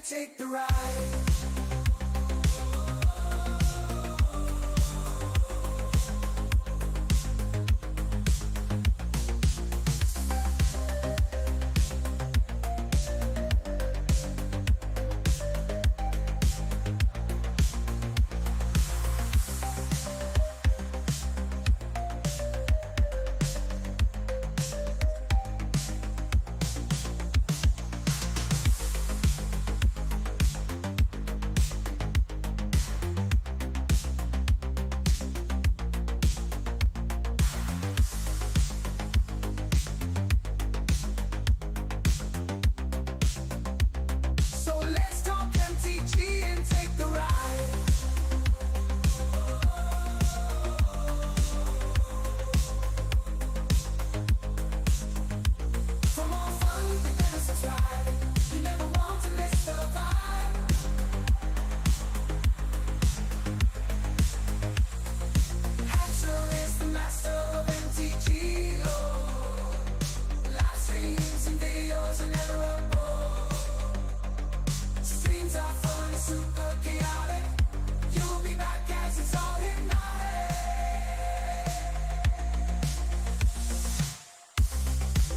take the ride. So let's talk MTG and take the ride. For more fun, you better subscribe. You never want to miss the vibe. Hatcher is the master of MTG. Oh, live streams and videos are never a bore. Streams are fun, super chaotic. You'll be back as it's all hypnotic.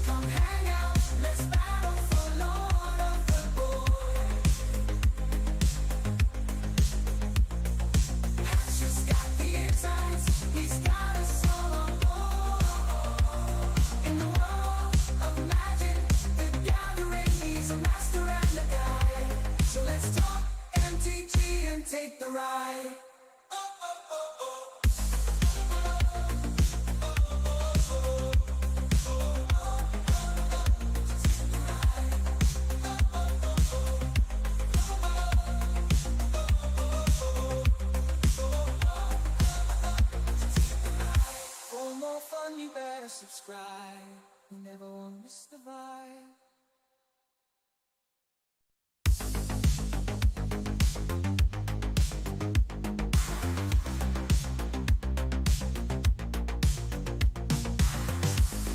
Come hang out, let's battle for Lord of the Boy. Hatcher's got the insights, he's got us all on board. In the world of magic, the gathering, he's a master and a guide. So let's talk MTG and take the ride. For more fun, you better subscribe. You never want to miss the vibe.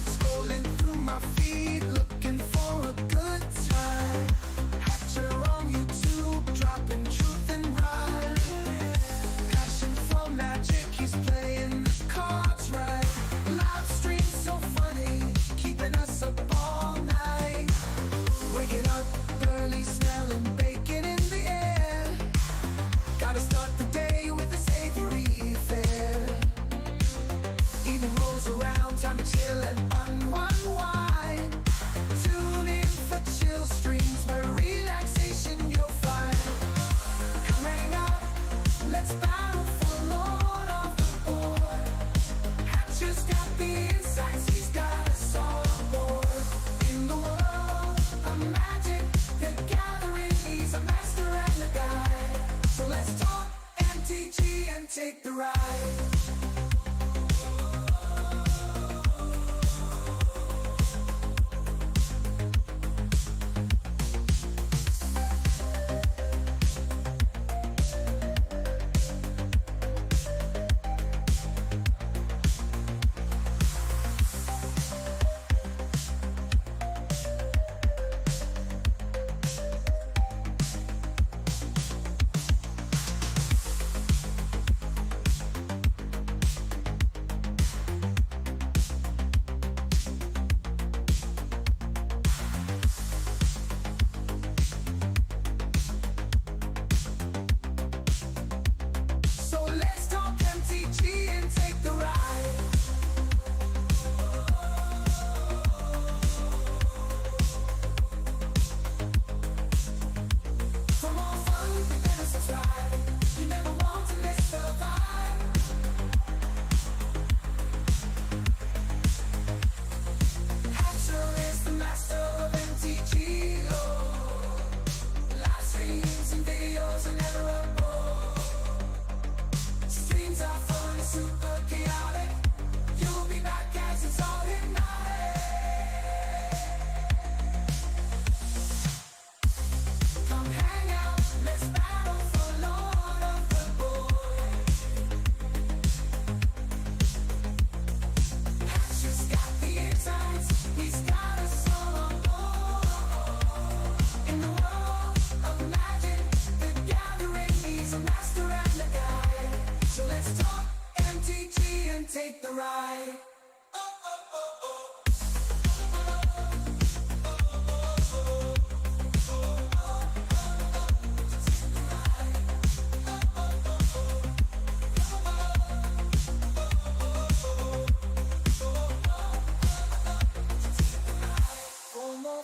Scrolling through my feed, looking for a good time. Hatcher on YouTube, dropping truth and rhyme. Passion for magic, he's playing the cards right. Live stream so funny, keeping us apart.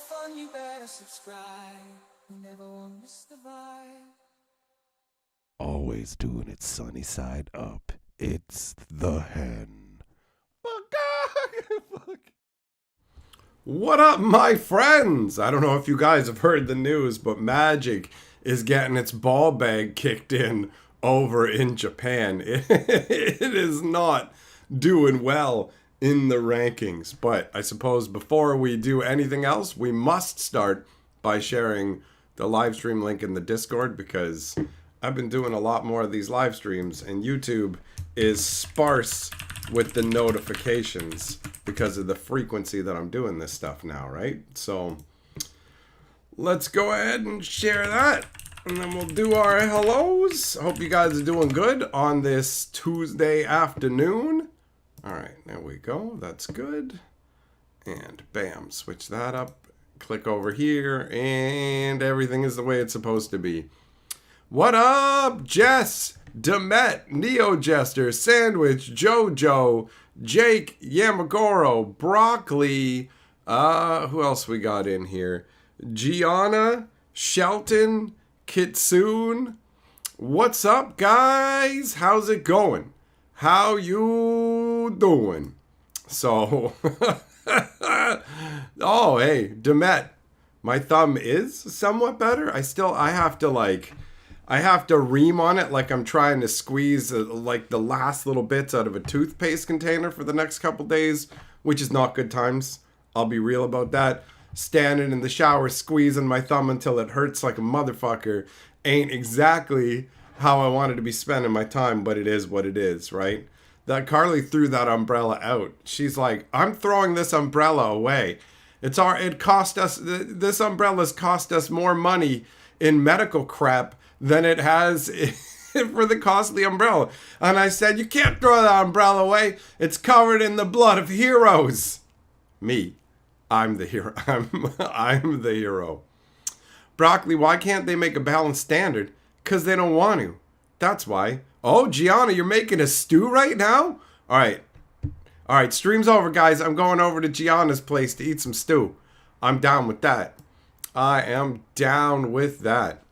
fun, you better subscribe. You never won't miss the vibe. Always doing it sunny side up. It's the hen. Fuck. What up, my friends? I don't know if you guys have heard the news, but Magic is getting its ball bag kicked in over in Japan. It is not doing well in the rankings. But I suppose before we do anything else, we must start by sharing the live stream link in the Discord, because I've been doing a lot more of these live streams and YouTube is sparse with the notifications because of the frequency that I'm doing this stuff now, right? So let's go ahead and share that, and then we'll do our hellos. Hope you guys are doing good on this Tuesday afternoon. All right, there we go. That's good. And bam, switch that up. Click over here, and everything is the way it's supposed to be. What up, Jess, Demet, Neo Jester, Sandwich, Jojo, Jake, Yamagoro, Broccoli, who else we got in here? Gianna, Shelton, Kitsune. What's up, guys? How's it going? How you doing? So, oh, hey, Demet, my thumb is somewhat better. I have to ream on it like I'm trying to squeeze like the last little bits out of a toothpaste container for the next couple days, which is not good times. I'll be real about that. Standing in the shower, squeezing my thumb until it hurts like a motherfucker ain't exactly how I wanted to be spending my time, but it is what it is, right? That Carly threw that umbrella out. She's like, I'm throwing this umbrella away. This umbrella's cost us more money in medical crap than it has for the costly umbrella. And I said, you can't throw that umbrella away. It's covered in the blood of heroes. Me. I'm the hero. I'm the hero. Broccoli, why can't they make a balanced standard? Because they don't want to. That's why. Oh, Gianna, you're making a stew right now? All right, stream's over, guys. I'm going over to Gianna's place to eat some stew. I'm down with that. I am down with that.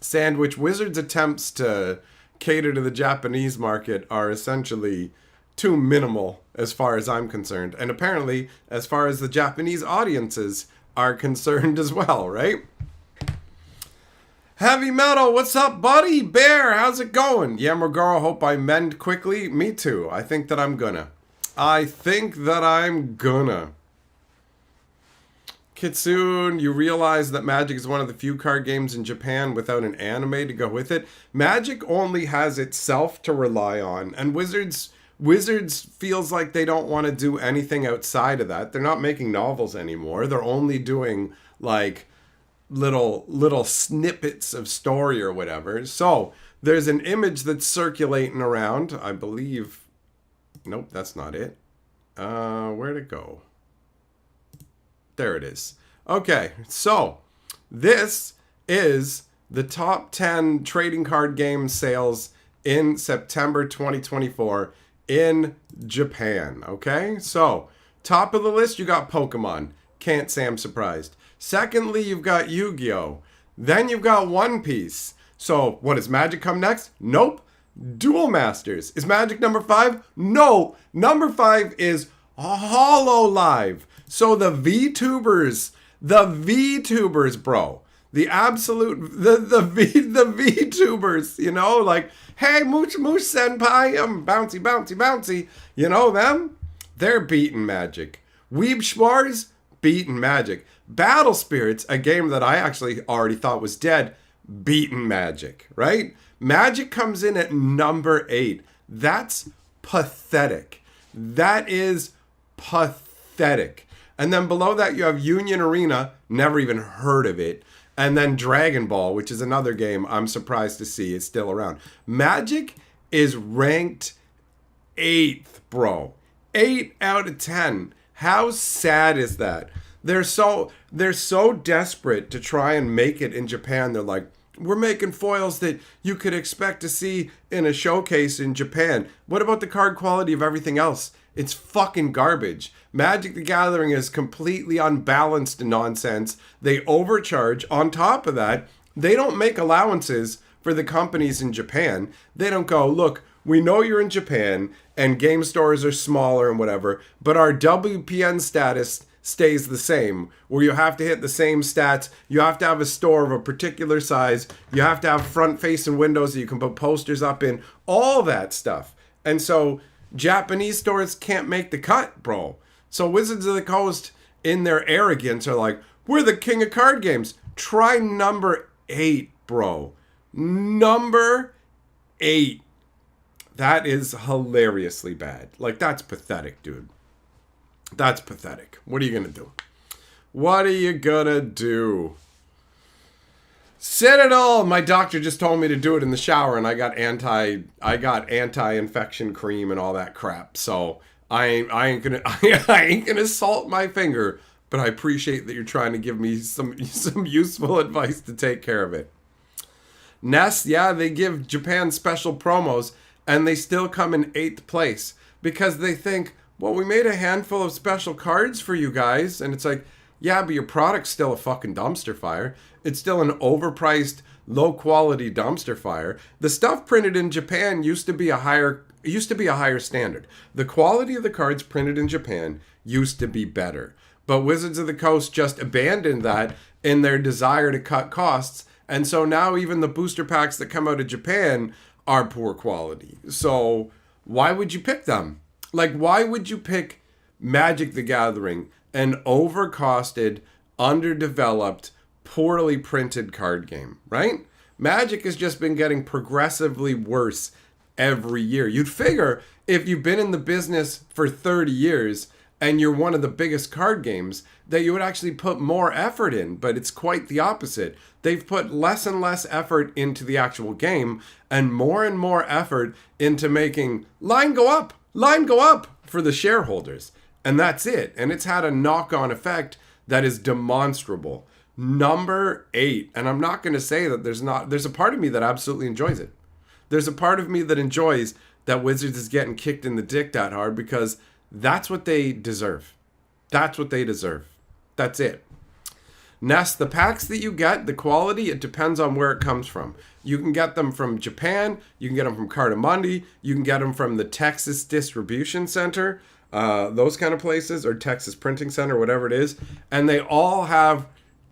Sandwich, Wizards' attempts to cater to the Japanese market are essentially too minimal as far as I'm concerned. And apparently, as far as the Japanese audiences are concerned as well, right? Heavy Metal, what's up, buddy? Bear, how's it going? Yamagoro, hope I mend quickly. Me too. I think that I'm gonna. Kitsune, you realize that Magic is one of the few card games in Japan without an anime to go with it. Magic only has itself to rely on, and Wizards feels like they don't want to do anything outside of that. They're not making novels anymore. They're only doing like little snippets of story or whatever. So there's an image that's circulating around, I believe. Nope, that's not it. Where'd it go? There it is. Okay, so this is the top 10 trading card game sales in September 2024 in Japan. Okay, so top of the list, you got Pokemon. Can't say I'm surprised. Secondly, you've got Yu-Gi-Oh! Then you've got One Piece. So what, does Magic come next? Nope. Duel Masters. Is Magic number 5? No. Number 5 is HoloLive. So the VTubers, bro. The VTubers, you know, like, hey, Mooch Senpai, I'm bouncy. You know them? They're beating Magic. Weeb Schmars, beating Magic. Battle Spirits, a game that I actually already thought was dead, beating Magic, right? Magic comes in at number 8. That's pathetic. That is pathetic. And then below that, you have Union Arena, never even heard of it. And then Dragon Ball, which is another game I'm surprised to see is still around. Magic is ranked 8th, bro. 8 out of 10. How sad is that? They're so desperate to try and make it in Japan. They're like, we're making foils that you could expect to see in a showcase in Japan. What about the card quality of everything else? It's fucking garbage. Magic the Gathering is completely unbalanced nonsense. They overcharge. On top of that, they don't make allowances for the companies in Japan. They don't go, look, we know you're in Japan and game stores are smaller and whatever, but our WPN status stays the same, where you have to hit the same stats, you have to have a store of a particular size, you have to have front-facing windows that you can put posters up in, all that stuff. And so Japanese stores can't make the cut, bro. So Wizards of the Coast, in their arrogance, are like, we're the king of card games. Try number 8, bro. Number 8. That is hilariously bad. Like, that's pathetic, dude. That's pathetic. What are you going to do? What are you going to do? Citadel! My doctor just told me to do it in the shower, and I got anti-infection cream and all that crap. So I ain't gonna salt my finger, but I appreciate that you're trying to give me some useful advice to take care of it. Nest, yeah, they give Japan special promos, and they still come in 8th place because they think, well, we made a handful of special cards for you guys. And it's like, yeah, but your product's still a fucking dumpster fire. It's still an overpriced, low-quality dumpster fire. The stuff printed in Japan used to be a higher standard. The quality of the cards printed in Japan used to be better. But Wizards of the Coast just abandoned that in their desire to cut costs. And so now even the booster packs that come out of Japan are poor quality. So why would you pick them? Like, why would you pick Magic the Gathering, an overcosted, underdeveloped, poorly printed card game, right? Magic has just been getting progressively worse every year. You'd figure if you've been in the business for 30 years and you're one of the biggest card games, that you would actually put more effort in, but it's quite the opposite. They've put less and less effort into the actual game and more effort into making line go up for the shareholders. And that's it. And it's had a knock-on effect that is demonstrable. Number 8. And I'm not going to say that there's a part of me that absolutely enjoys it. There's a part of me that enjoys that Wizards is getting kicked in the dick that hard because that's what they deserve. That's what they deserve. That's it. Nest, the packs that you get, the quality, it depends on where it comes from. You can get them from Japan, you can get them from Cardamundi, you can get them from the Texas Distribution Center, those kind of places, or Texas Printing Center, whatever it is, and they all have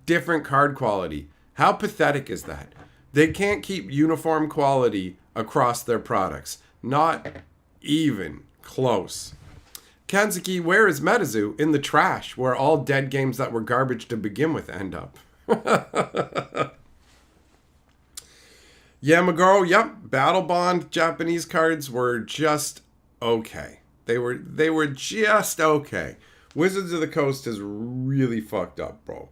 different card quality. How pathetic is that? They can't keep uniform quality across their products. Not even close. Kanzuki, where is Metazu? In the trash, where all dead games that were garbage to begin with end up. Yamagoro, yep. Battle Bond Japanese cards were just okay. They were just okay. Wizards of the Coast has really fucked up, bro.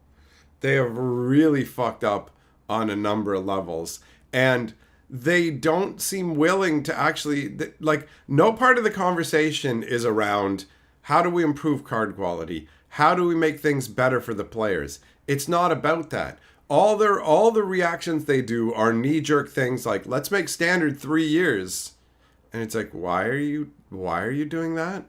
They have really fucked up on a number of levels. And they don't seem willing to actually, like, no part of the conversation is around how do we improve card quality? How do we make things better for the players? It's not about that. All the reactions they do are knee-jerk things like, let's make standard 3 years. And it's like, why are you doing that?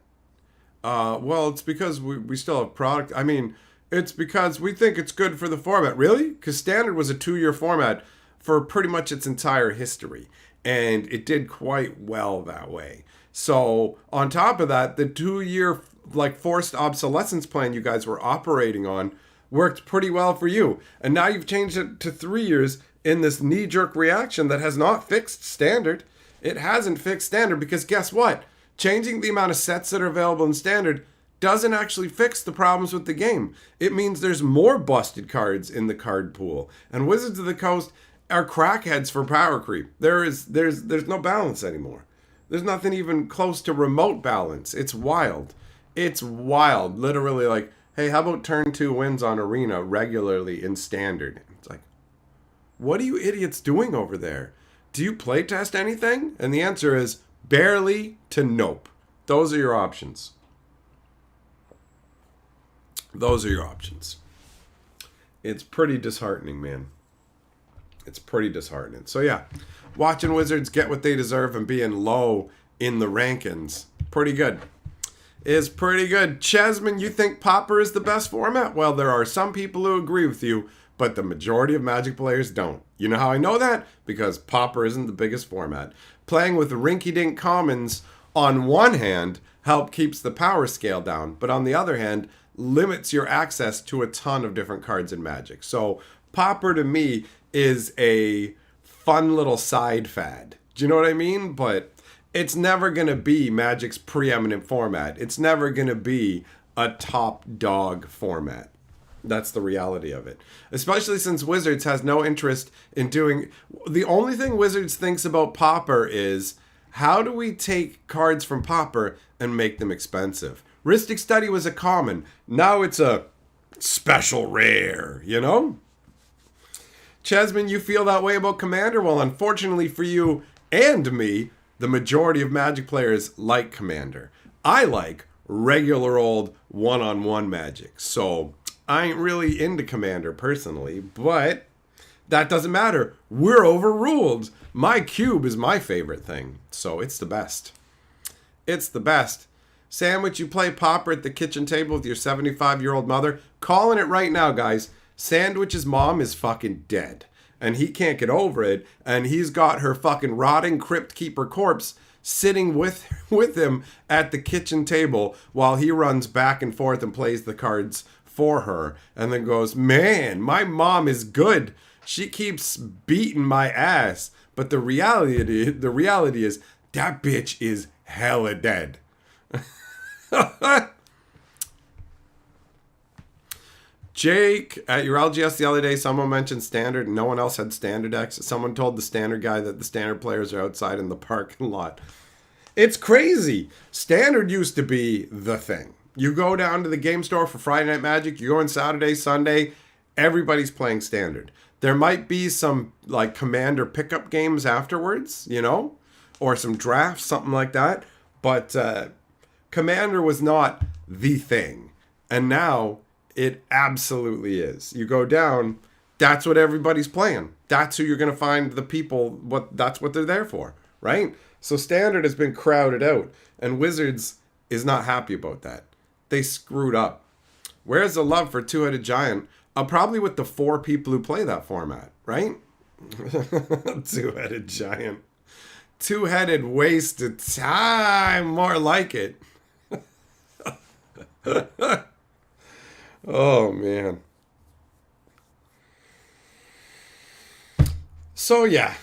Well, it's because we still have product. I mean, it's because we think it's good for the format. Really? Because standard was a 2-year format for pretty much its entire history. And it did quite well that way. So on top of that, the 2-year like forced obsolescence plan you guys were operating on worked pretty well for you. And now you've changed it to 3 years in this knee-jerk reaction that has not fixed standard. It hasn't fixed standard because guess what? Changing the amount of sets that are available in standard doesn't actually fix the problems with the game. It means there's more busted cards in the card pool. And Wizards of the Coast are crackheads for power creep. There's no balance anymore. There's nothing even close to remote balance. It's wild. It's wild. Literally like, hey, how about turn 2 wins on Arena regularly in standard? It's like, what are you idiots doing over there? Do you playtest anything? And the answer is barely to nope. Those are your options. Those are your options. It's pretty disheartening, man. It's pretty disheartening. So yeah, watching Wizards get what they deserve and being low in the rankings, pretty good. is pretty good. Chesman, you think Pauper is the best format? Well, there are some people who agree with you, but the majority of Magic players don't. You know how I know that? Because Pauper isn't the biggest format. Playing with rinky-dink commons, on one hand, keeps the power scale down, but on the other hand, limits your access to a ton of different cards in Magic. So Pauper to me is a fun little side fad. Do you know what I mean? But it's never going to be Magic's preeminent format. It's never going to be a top dog format. That's the reality of it. Especially since Wizards has no interest in doing... The only thing Wizards thinks about Pauper is, how do we take cards from Pauper and make them expensive? Rhystic Study was a common. Now it's a special rare, you know? Chesman, you feel that way about Commander? Well, unfortunately for you and me, the majority of Magic players like Commander. I like regular old one-on-one Magic. So I ain't really into Commander personally, but that doesn't matter. We're overruled. My cube is my favorite thing. So it's the best. It's the best. Sandwich, you play Pauper at the kitchen table with your 75-year-old mother? Calling it right now, guys. Sandwich's mom is fucking dead. And he can't get over it. And he's got her fucking rotting Crypt Keeper corpse sitting with him at the kitchen table while he runs back and forth and plays the cards for her. And then goes, man, my mom is good. She keeps beating my ass. But the reality is that bitch is hella dead. Jake, at your LGS the other day, someone mentioned Standard and no one else had Standard decks. Someone told the Standard guy that the Standard players are outside in the parking lot. It's crazy. Standard used to be the thing. You go down to the game store for Friday Night Magic, you go on Saturday, Sunday, everybody's playing Standard. There might be some like Commander pickup games afterwards, you know, or some drafts, something like that. But Commander was not the thing. And now it absolutely is. You go down, that's what everybody's playing. That's who you're going to find the people, that's what they're there for, right? So Standard has been crowded out, and Wizards is not happy about that. They screwed up. Where's the love for Two-Headed Giant? Probably with the 4 people who play that format, right? Two-Headed Giant. Two-headed waste of time, more like it. Oh, man. So, yeah.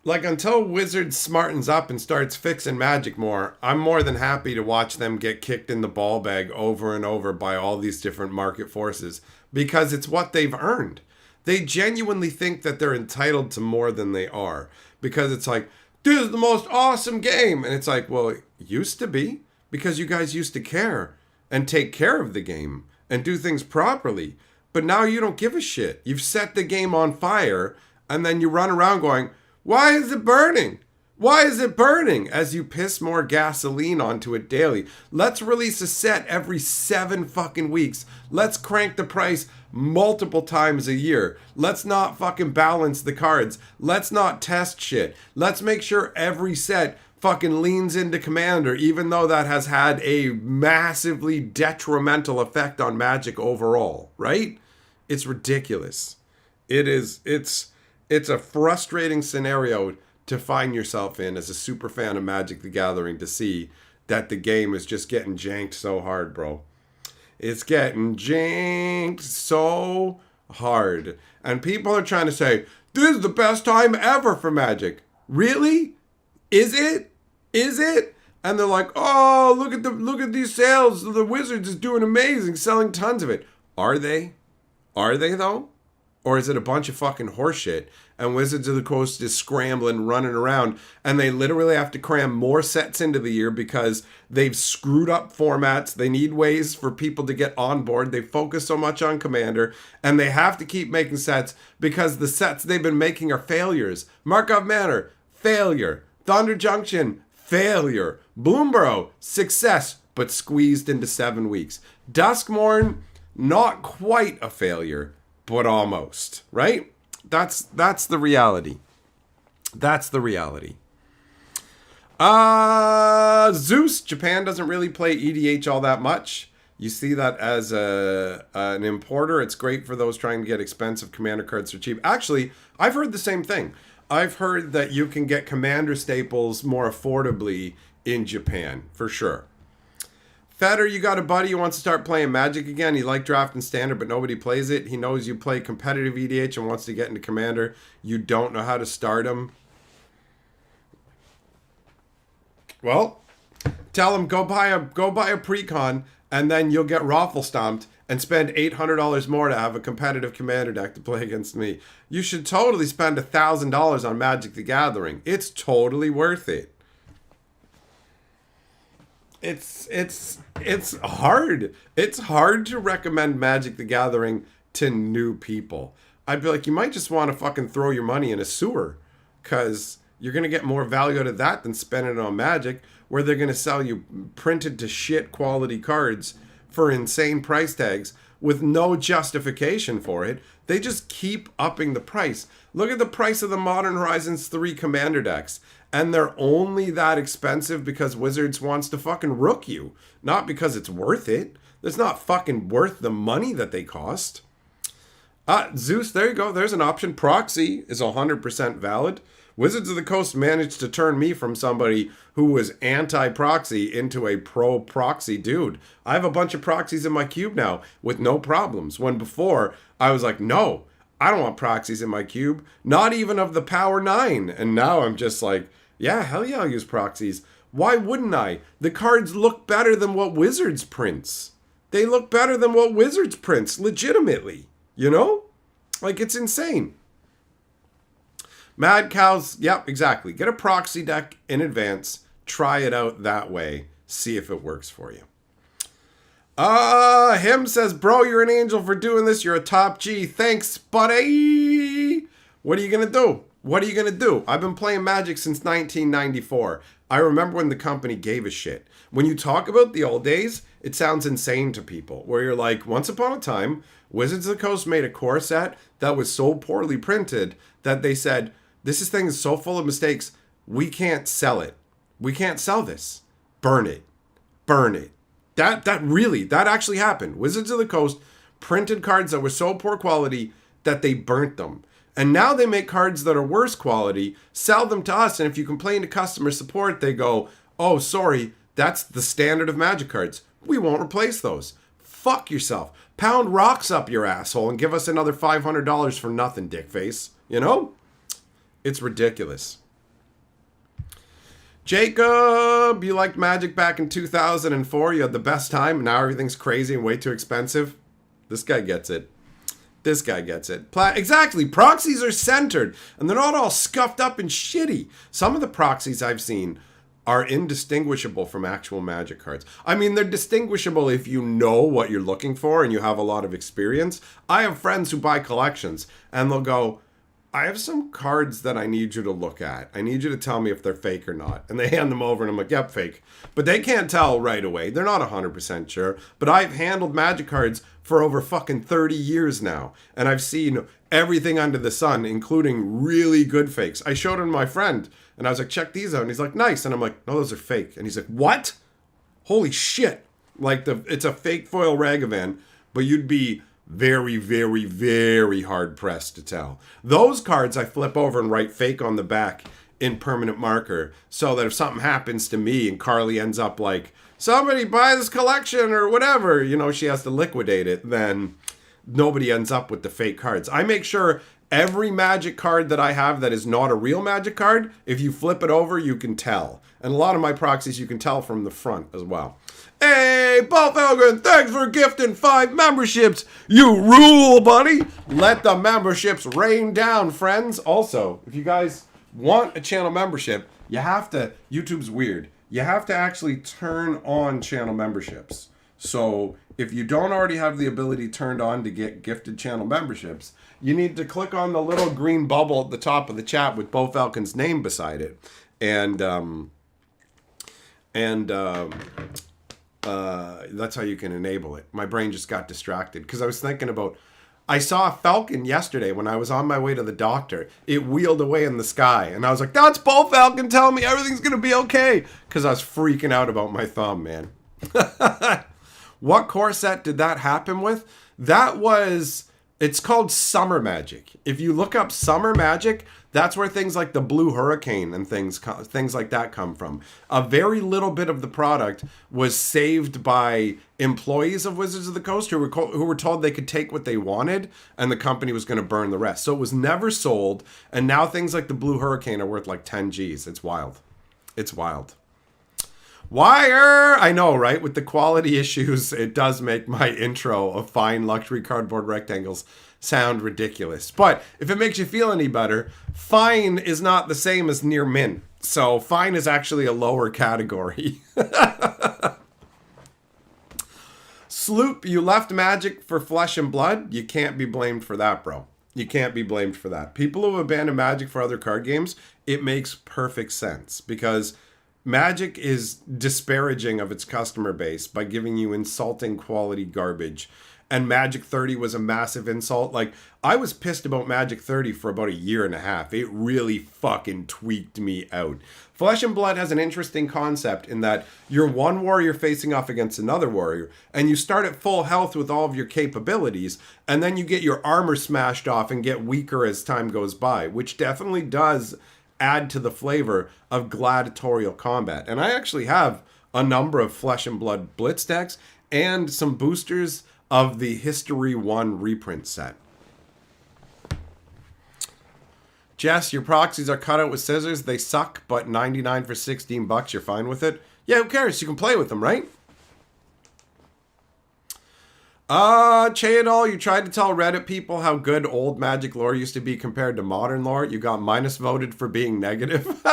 Like, until Wizards smartens up and starts fixing Magic more, I'm more than happy to watch them get kicked in the ball bag over and over by all these different market forces, because it's what they've earned. They genuinely think that they're entitled to more than they are, because it's like, this is the most awesome game. And it's like, well, it used to be, because you guys used to care and take care of the game and do things properly. But now you don't give a shit. You've set the game on fire, and then you run around going, why is it burning? Why is it burning? As you piss more gasoline onto it daily. Let's release a set every 7 fucking weeks. Let's crank the price multiple times a year. Let's not fucking balance the cards. Let's not test shit. Let's make sure every set fucking leans into Commander, even though that has had a massively detrimental effect on Magic overall, right? It's ridiculous. It's a frustrating scenario to find yourself in as a super fan of Magic the Gathering, to see that the game is just getting janked so hard, bro. It's getting janked so hard. And people are trying to say, this is the best time ever for Magic. Really? Is it? Is it? And they're like, oh, look at these sales. The Wizards is doing amazing, selling tons of it. Are they? Are they though? Or is it a bunch of fucking horseshit and Wizards of the Coast is scrambling, running around, and they literally have to cram more sets into the year because they've screwed up formats. They need ways for people to get on board. They focus so much on Commander, and they have to keep making sets because the sets they've been making are failures. Markov Manor, failure. Thunder Junction, failure. Bloomburrow, success, but squeezed into 7 weeks. Duskmorn, not quite a failure, but almost, right? That's the reality. That's the reality. Zeus, Japan doesn't really play EDH all that much. You see that as an importer. It's great for those trying to get expensive commander cards for cheap. Actually, I've heard the same thing. I've heard that you can get commander staples more affordably in Japan, for sure. Feder, you got a buddy who wants to start playing Magic again. He liked draft and standard, but nobody plays it. He knows you play competitive EDH and wants to get into commander. You don't know how to start him. Well, tell him go buy a precon, and then you'll get raffle stomped and spend $800 more to have a competitive commander deck to play against me. You should totally spend $1,000 on Magic the Gathering. It's totally worth it. It's hard. It's hard to recommend Magic the Gathering to new people. I'd be like, you might just want to fucking throw your money in a sewer, because you're going to get more value out of that than spending it on Magic, where they're going to sell you printed to shit quality cards for insane price tags with no justification for it. They just keep upping the price. Look at the price of the Modern Horizons 3 Commander decks. And they're only that expensive because Wizards wants to fucking rook you. Not because it's worth it. It's not fucking worth the money that they cost. Zeus, there you go. There's an option. Proxy is 100% valid. Wizards of the Coast managed to turn me from somebody who was anti-proxy into a pro-proxy dude. I have a bunch of proxies in my cube now with no problems. When before, I was like, no, I don't want proxies in my cube. Not even of the Power 9. And now I'm just like, yeah, hell yeah, I'll use proxies. Why wouldn't I? The cards look better than what Wizards prints. They look better than what Wizards prints, legitimately. You know? Like, it's insane. Mad Cows, yep, exactly. Get a proxy deck in advance. Try it out that way. See if it works for you. Him says, bro, you're an angel for doing this. You're a top G. Thanks, buddy. What are you going to do? What are you going to do? I've been playing Magic since 1994. I remember when the company gave a shit. When you talk about the old days, it sounds insane to people. Where you're like, once upon a time, Wizards of the Coast made a core set that was so poorly printed that they said, this thing is so full of mistakes, we can't sell it. We can't sell this. Burn it. Burn it. That actually happened. Wizards of the Coast printed cards that were so poor quality that they burnt them. And now they make cards that are worse quality, sell them to us, and if you complain to customer support, they go, oh, sorry, that's the standard of Magic cards. We won't replace those. Fuck yourself. Pound rocks up your asshole and give us another $500 for nothing, dickface. You know? It's ridiculous. Jacob, you liked Magic back in 2004. You had the best time. Now everything's crazy and way too expensive. This guy gets it. This guy gets it. Exactly. Proxies are centered, and they're not all scuffed up and shitty. Some of the proxies I've seen are indistinguishable from actual Magic cards. I mean, they're distinguishable if you know what you're looking for and you have a lot of experience. I have friends who buy collections, and they'll go, I have some cards that I need you to look at. I need you to tell me if they're fake or not. And they hand them over, and I'm like, yep, fake. But they can't tell right away. They're not 100% sure. But I've handled Magic cards for over fucking 30 years now. And I've seen everything under the sun, including really good fakes. I showed him my friend, and I was like, check these out. And he's like, nice. And I'm like, no, those are fake. And he's like, what? Holy shit. Like, it's a fake foil Ragavan, but you'd be very, very, very hard pressed to tell. Those cards I flip over and write fake on the back in permanent marker, so that if something happens to me and Carly ends up like, somebody buy this collection or whatever, you know, she has to liquidate it, then nobody ends up with the fake cards. I make sure every Magic card that I have that is not a real Magic card, if you flip it over, you can tell. And a lot of my proxies you can tell from the front as well. Hey, Paul Felgren, thanks for gifting 5 memberships. You rule, buddy. Let the memberships rain down, friends. Also, if you guys want a channel membership, you have to, YouTube's weird. You have to actually turn on channel memberships. So if you don't already have the ability turned on to get gifted channel memberships, you need to click on the little green bubble at the top of the chat with Bo Falcon's name beside it. That's how you can enable it. My brain just got distracted because I was thinking about I saw a falcon yesterday when I was on my way to the doctor. It wheeled away in the sky, and I was like, that's Bull Falcon telling me everything's going to be okay. Because I was freaking out about my thumb, man. What core set did that happen with? That was... It's called Summer Magic. If you look up Summer Magic, that's where things like the Blue Hurricane and things like that come from. A very little bit of the product was saved by employees of Wizards of the Coast who were told they could take what they wanted and the company was going to burn the rest. So it was never sold, and now things like the Blue Hurricane are worth like 10 Gs. It's wild. It's wild. Wire! I know, right? With the quality issues, it does make my intro of fine luxury cardboard rectangles sound ridiculous. But if it makes you feel any better, fine is not the same as near mint. So fine is actually a lower category. Sloop, you left Magic for Flesh and Blood? You can't be blamed for that, bro. You can't be blamed for that. People who abandon Magic for other card games, it makes perfect sense because... Magic is disparaging of its customer base by giving you insulting quality garbage. And Magic 30 was a massive insult. Like, I was pissed about Magic 30 for about a year and a half. It really fucking tweaked me out. Flesh and Blood has an interesting concept in that you're one warrior facing off against another warrior, and you start at full health with all of your capabilities, and then you get your armor smashed off and get weaker as time goes by, which definitely does... add to the flavor of gladiatorial combat. And I actually have a number of Flesh and Blood Blitz decks and some boosters of the History 1 reprint set. Jess, your proxies are cut out with scissors. They suck, but 99 for 16 bucks, you're fine with it? Yeah, who cares? You can play with them, right? Chayadol, you tried to tell Reddit people how good old Magic lore used to be compared to modern lore. You got minus voted for being negative.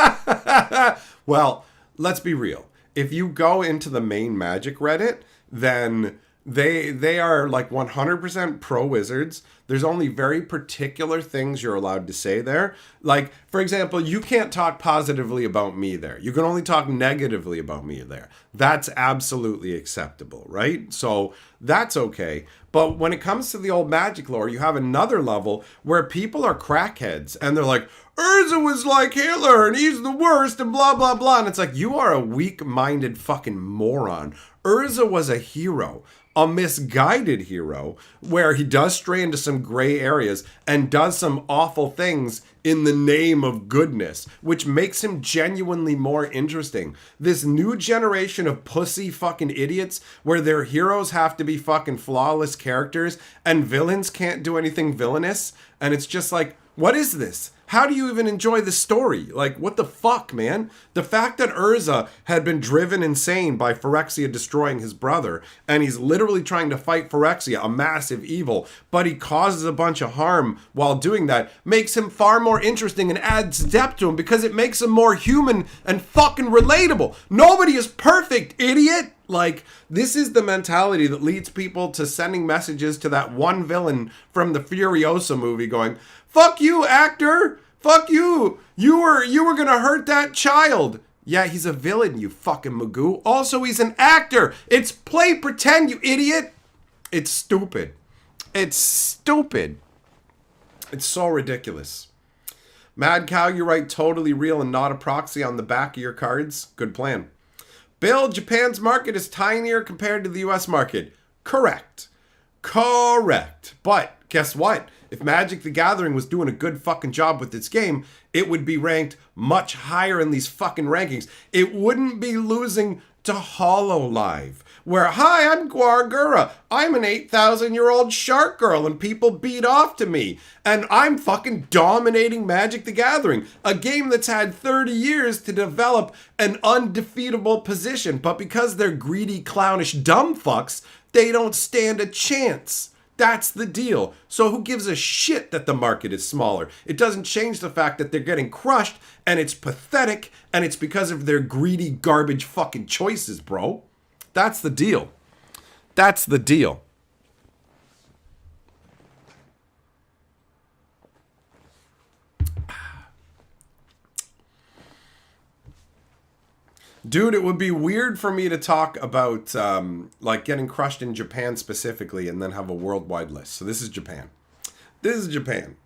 Well, let's be real. If you go into the main Magic Reddit, then they are like 100% pro Wizards. There's only very particular things you're allowed to say there. Like, for example, you can't talk positively about me there. You can only talk negatively about me there. That's absolutely acceptable, right? So that's okay. But when it comes to the old Magic lore, you have another level where people are crackheads and they're like, Urza was like Hitler and he's the worst and blah, blah, blah. And it's like, you are a weak-minded fucking moron. Urza was a hero. A misguided hero where he does stray into some gray areas and does some awful things in the name of goodness, which makes him genuinely more interesting. This new generation of pussy fucking idiots where their heroes have to be fucking flawless characters and villains can't do anything villainous. And it's just like, what is this? How do you even enjoy the story? Like, what the fuck, man? The fact that Urza had been driven insane by Phyrexia destroying his brother, and he's literally trying to fight Phyrexia, a massive evil, but he causes a bunch of harm while doing that, makes him far more interesting and adds depth to him because it makes him more human and fucking relatable. Nobody is perfect, idiot! Like, this is the mentality that leads people to sending messages to that one villain from the Furiosa movie going, fuck you, actor! Fuck you! You were gonna hurt that child! Yeah, he's a villain, you fucking Magoo. Also, he's an actor! It's play pretend, you idiot! It's stupid. It's stupid. It's so ridiculous. Mad Cow, you write totally real and not a proxy on the back of your cards. Good plan. Bill, Japan's market is tinier compared to the US market. Correct. Correct. But guess what? If Magic the Gathering was doing a good fucking job with its game, it would be ranked much higher in these fucking rankings. It wouldn't be losing to HoloLive, where, hi, I'm Guargura. I'm an 8,000-year-old shark girl, and people beat off to me. And I'm fucking dominating Magic the Gathering, a game that's had 30 years to develop an undefeatable position. But because they're greedy, clownish, dumb fucks, they don't stand a chance. That's the deal. So who gives a shit that the market is smaller? It doesn't change the fact that they're getting crushed, and it's pathetic, and it's because of their greedy garbage fucking choices, bro. That's the deal. That's the deal. Dude, it would be weird for me to talk about like getting crushed in Japan specifically and then have a worldwide list. So this is Japan. This is Japan.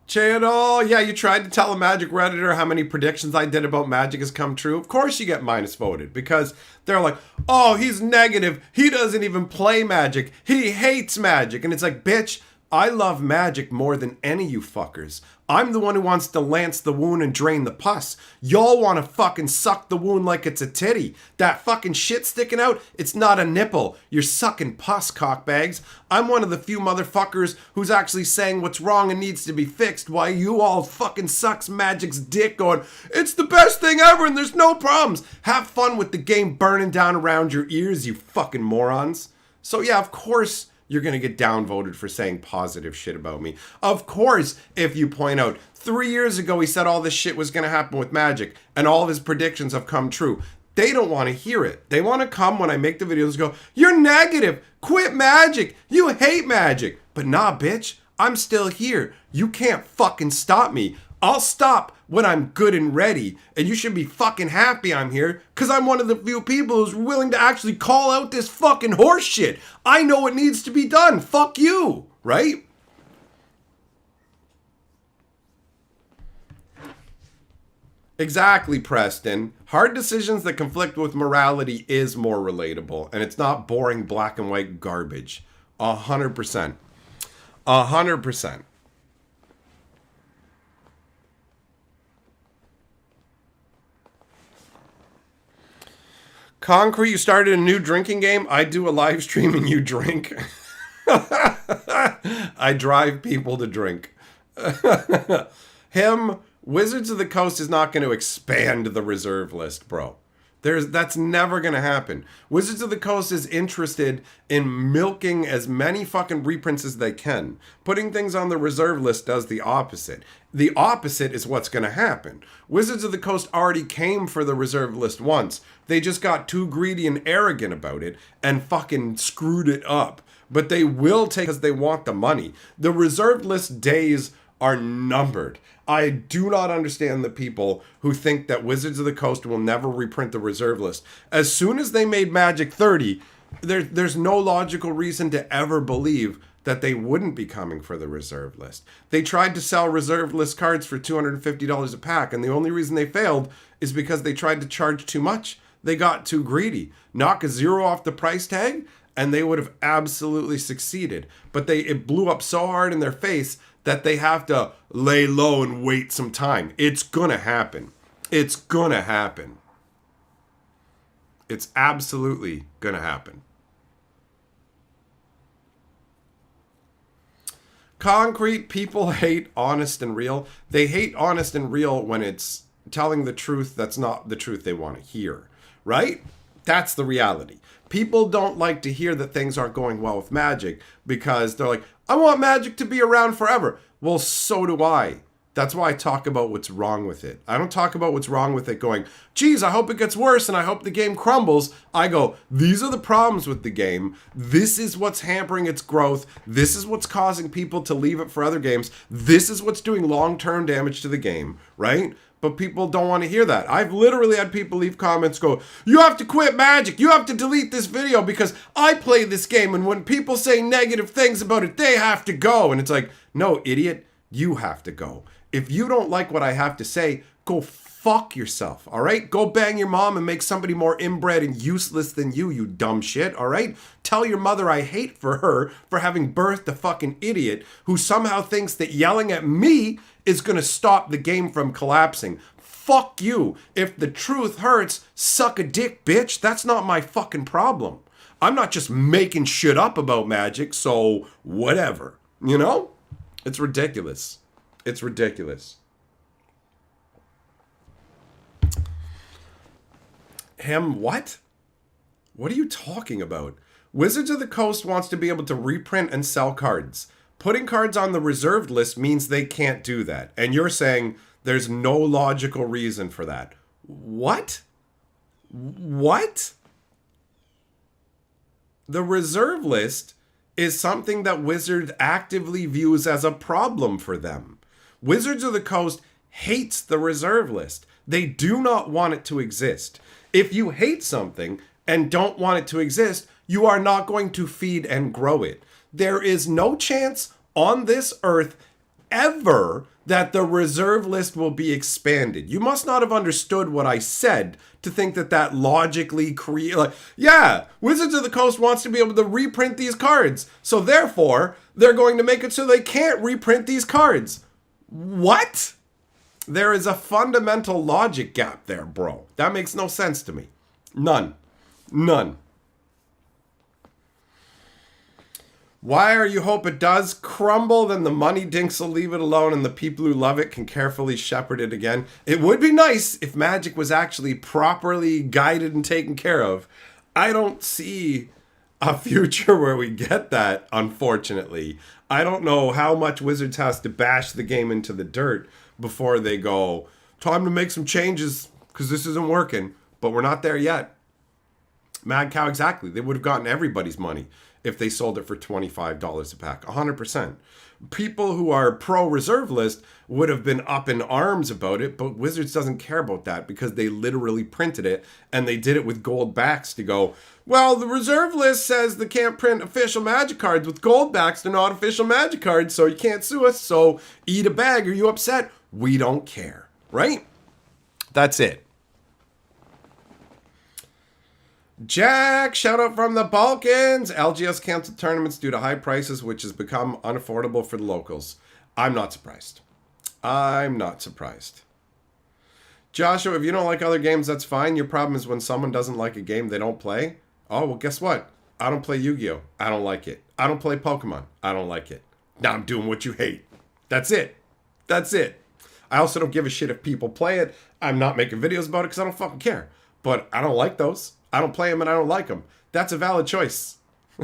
Channel, yeah, you tried to tell a Magic Redditor how many predictions I did about Magic has come true. Of course you get minus voted because they're like, oh, he's negative. He doesn't even play Magic. He hates Magic. And it's like, bitch, I love Magic more than any of you fuckers. I'm the one who wants to lance the wound and drain the pus. Y'all want to fucking suck the wound like it's a titty. That fucking shit sticking out, it's not a nipple. You're sucking pus, cockbags. I'm one of the few motherfuckers who's actually saying what's wrong and needs to be fixed while you all fucking sucks Magic's dick going, it's the best thing ever and there's no problems. Have fun with the game burning down around your ears, you fucking morons. So yeah, of course you're going to get downvoted for saying positive shit about me. Of course, if you point out 3 years ago he said all this shit was going to happen with Magic and all of his predictions have come true. They don't want to hear it. They want to come when I make the videos and go, you're negative. Quit Magic. You hate Magic. But nah, bitch. I'm still here. You can't fucking stop me. I'll stop when I'm good and ready. And you should be fucking happy I'm here because I'm one of the few people who's willing to actually call out this fucking horse shit. I know what needs to be done. Fuck you. Right? Exactly, Preston. Hard decisions that conflict with morality is more relatable. And it's not boring black and white garbage. 100%. 100%. Concrete, you started a new drinking game? I do a live stream and you drink. I drive people to drink. Wizards of the Coast is not going to expand the reserve list, bro. That's never going to happen. Wizards of the Coast is interested in milking as many fucking reprints as they can. Putting things on the reserve list does the opposite. The opposite is what's going to happen. Wizards of the Coast already came for the reserve list once. They just got too greedy and arrogant about it and fucking screwed it up. But they will take because they want the money. The reserve list days are numbered. I do not understand the people who think that Wizards of the Coast will never reprint the reserve list. As soon as they made Magic 30, there's no logical reason to ever believe that they wouldn't be coming for the reserve list. They tried to sell reserve list cards for $250 a pack, and the only reason they failed is because they tried to charge too much. They got too greedy. Knock a zero off the price tag, and they would have absolutely succeeded. But it blew up so hard in their face that they have to lay low and wait some time. It's gonna happen. It's gonna happen. It's absolutely gonna happen. Concrete, people hate honest and real. They hate honest and real when it's telling the truth that's not the truth they want to hear, right? That's the reality. People don't like to hear that things aren't going well with Magic because they're like, I want Magic to be around forever. Well, so do I. That's why I talk about what's wrong with it. I don't talk about what's wrong with it going, geez, I hope it gets worse and I hope the game crumbles. I go, these are the problems with the game. This is what's hampering its growth. This is what's causing people to leave it for other games. This is what's doing long-term damage to the game, right? But people don't want to hear that. I've literally had people leave comments go, you have to quit Magic. You have to delete this video because I play this game and when people say negative things about it, they have to go. And it's like, no, idiot, you have to go. If you don't like what I have to say, go fuck yourself, all right? Go bang your mom and make somebody more inbred and useless than you dumb shit, all right? Tell your mother I hate for her for having birthed a fucking idiot who somehow thinks that yelling at me is going to stop the game from collapsing. Fuck you. If the truth hurts, suck a dick, bitch. That's not my fucking problem. I'm not just making shit up about Magic, so whatever. You know? It's ridiculous. It's ridiculous. What? What are you talking about? Wizards of the Coast wants to be able to reprint and sell cards. Putting cards on the reserved list means they can't do that. And you're saying there's no logical reason for that. What? What? The reserve list is something that Wizards actively views as a problem for them. Wizards of the Coast hates the reserve list. They do not want it to exist. If you hate something and don't want it to exist, you are not going to feed and grow it. There is no chance on this earth ever that the reserve list will be expanded. You must not have understood what I said to think that that logically yeah, Wizards of the Coast wants to be able to reprint these cards. So therefore, they're going to make it so they can't reprint these cards. What? There is a fundamental logic gap there, bro. That makes no sense to me. None. Why are you hope it does crumble? Then the money dinks will leave it alone and the people who love it can carefully shepherd it again. It would be nice if Magic was actually properly guided and taken care of. I don't see a future where we get that, unfortunately. I don't know how much Wizards has to bash the game into the dirt before they go, time to make some changes because this isn't working. But we're not there yet. Mad Cow, exactly. They would have gotten everybody's money if they sold it for $25 a pack. 100%. People who are pro-reserve list would have been up in arms about it, but Wizards doesn't care about that because they literally printed it, and they did it with gold backs to go, well, the reserve list says they can't print official Magic cards. With gold backs, they're not official Magic cards, so you can't sue us, so eat a bag. Are you upset? We don't care, right? That's it. Jack, shout out from the Balkans. LGS canceled tournaments due to high prices, which has become unaffordable for the locals. I'm not surprised. Joshua, if you don't like other games, that's fine. Your problem is when someone doesn't like a game they don't play. Oh, well, guess what? I don't play Yu-Gi-Oh! I don't like it. I don't play Pokemon. I don't like it. Now I'm doing what you hate. That's it. I also don't give a shit if people play it. I'm not making videos about it because I don't fucking care. But I don't like those. I don't play them and I don't like them. That's a valid choice.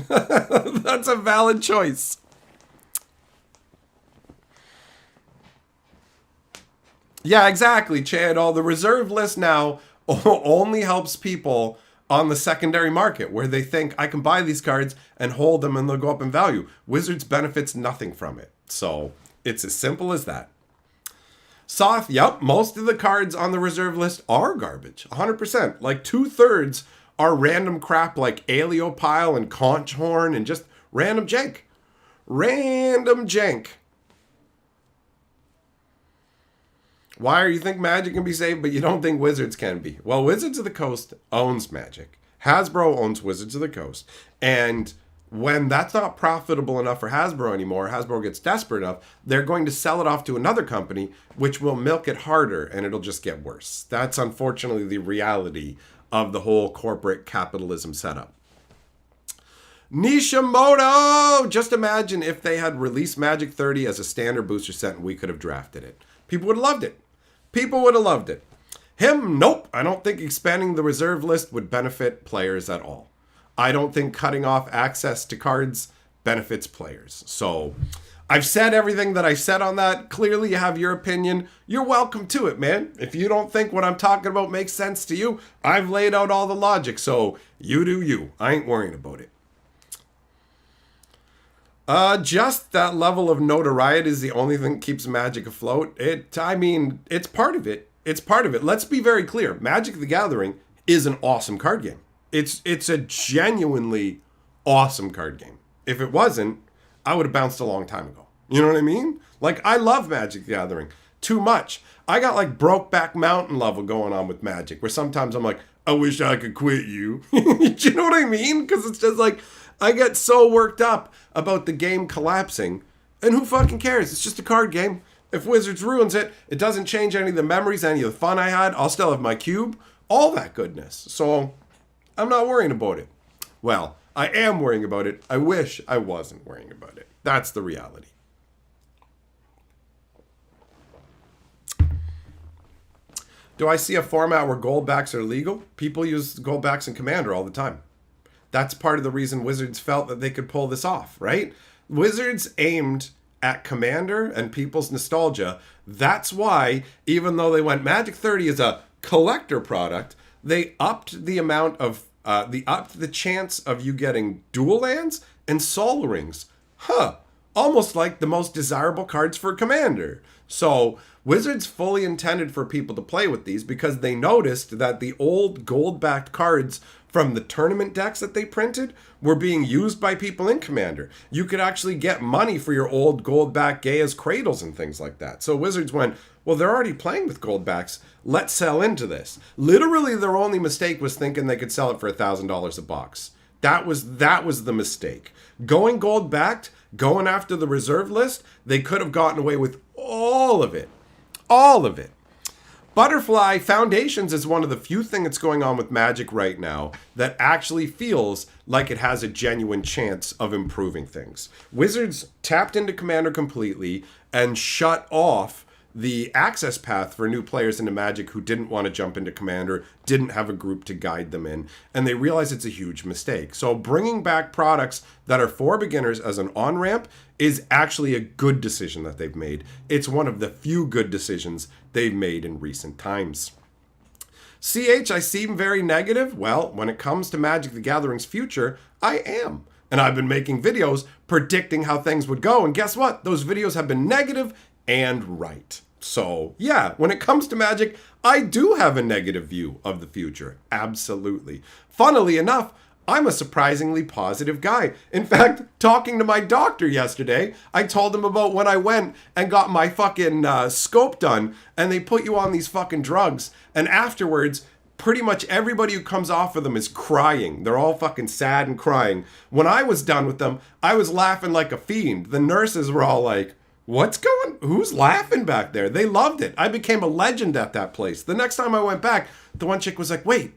That's a valid choice. Yeah, exactly, Chad. All the reserve list now only helps people on the secondary market where they think I can buy these cards and hold them and they'll go up in value. Wizards benefits nothing from it. So it's as simple as that. Soth, yep, most of the cards on the reserve list are garbage. 100%. Like 2/3 are random crap like Aeolipile and Conch Horn and just random jank. Why are you think Magic can be saved, but you don't think Wizards can be? Well, Wizards of the Coast owns Magic. Hasbro owns Wizards of the Coast. And when that's not profitable enough for Hasbro anymore, Hasbro gets desperate enough, they're going to sell it off to another company, which will milk it harder, and it'll just get worse. That's unfortunately the reality of the whole corporate capitalism setup. Nishimoto! Just imagine if they had released Magic 30 as a standard booster set and we could have drafted it. People would have loved it. Him, nope. I don't think expanding the reserve list would benefit players at all. I don't think cutting off access to cards benefits players. So I've said everything that I said on that. Clearly you have your opinion. You're welcome to it, man. If you don't think what I'm talking about makes sense to you, I've laid out all the logic. So you do you. I ain't worrying about it. Just that level of notoriety is the only thing that keeps Magic afloat. It's part of it. Let's be very clear. Magic the Gathering is an awesome card game. It's a genuinely awesome card game. If it wasn't, I would have bounced a long time ago. You know what I mean? Like, I love Magic the Gathering too much. I got like Brokeback Mountain level going on with Magic, where sometimes I'm like, I wish I could quit you. Do you know what I mean? Because it's just like, I get so worked up about the game collapsing, and who fucking cares? It's just a card game. If Wizards ruins it, it doesn't change any of the memories, any of the fun I had. I'll still have my cube, all that goodness. So I'm not worrying about it. Well, I am worrying about it. I wish I wasn't worrying about it. That's the reality. Do I see a format where gold backs are legal? People use gold backs in Commander all the time. That's part of the reason Wizards felt that they could pull this off, right? Wizards aimed at Commander and people's nostalgia. That's why, even though they went Magic 30 as a collector product, they upped the amount of, upped the chance of you getting dual lands and Soul Rings. Huh. Almost like the most desirable cards for Commander. So Wizards fully intended for people to play with these because they noticed that the old gold-backed cards from the tournament decks that they printed were being used by people in Commander. You could actually get money for your old gold-backed Gaia's Cradles and things like that. So Wizards went, well, they're already playing with gold-backs. Let's sell into this. Literally, their only mistake was thinking they could sell it for $1,000 a box. That was the mistake. Going gold-backed, going after the reserve list, they could have gotten away with all of it. All of it. Butterfly Foundations is one of the few things that's going on with Magic right now that actually feels like it has a genuine chance of improving things. Wizards tapped into Commander completely and shut off the access path for new players into Magic who didn't want to jump into Commander, didn't have a group to guide them in, and they realize it's a huge mistake. So bringing back products that are for beginners as an on-ramp is actually a good decision that they've made. It's one of the few good decisions they've made in recent times. CH, I seem very negative. Well, when it comes to Magic the Gathering's future, I am. And I've been making videos predicting how things would go, and guess what? Those videos have been negative and right. So, yeah, when it comes to Magic, I do have a negative view of the future. Absolutely. Funnily enough, I'm a surprisingly positive guy. In fact, talking to my doctor yesterday, I told him about when I went and got my fucking scope done, and they put you on these fucking drugs, and afterwards, pretty much everybody who comes off of them is crying. They're all fucking sad and crying. When I was done with them, I was laughing like a fiend. The nurses were all like, who's laughing back there? They loved it. I became a legend at that place. The next time I went back, the one chick was like, wait,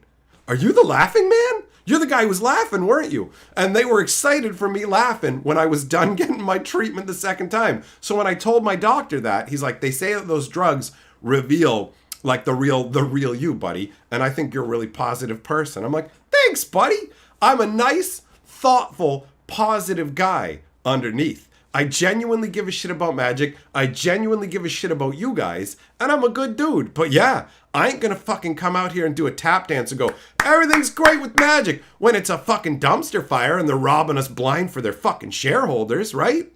are you the laughing man? You're the guy who was laughing, weren't you? And they were excited for me laughing when I was done getting my treatment the second time. So when I told my doctor that, he's like, they say that those drugs reveal like the real you, buddy. And I think you're a really positive person. I'm like, thanks, buddy. I'm a nice, thoughtful, positive guy underneath. I genuinely give a shit about Magic. I genuinely give a shit about you guys. And I'm a good dude. But yeah, I ain't gonna fucking come out here and do a tap dance and go, everything's great with Magic, when it's a fucking dumpster fire and they're robbing us blind for their fucking shareholders, right?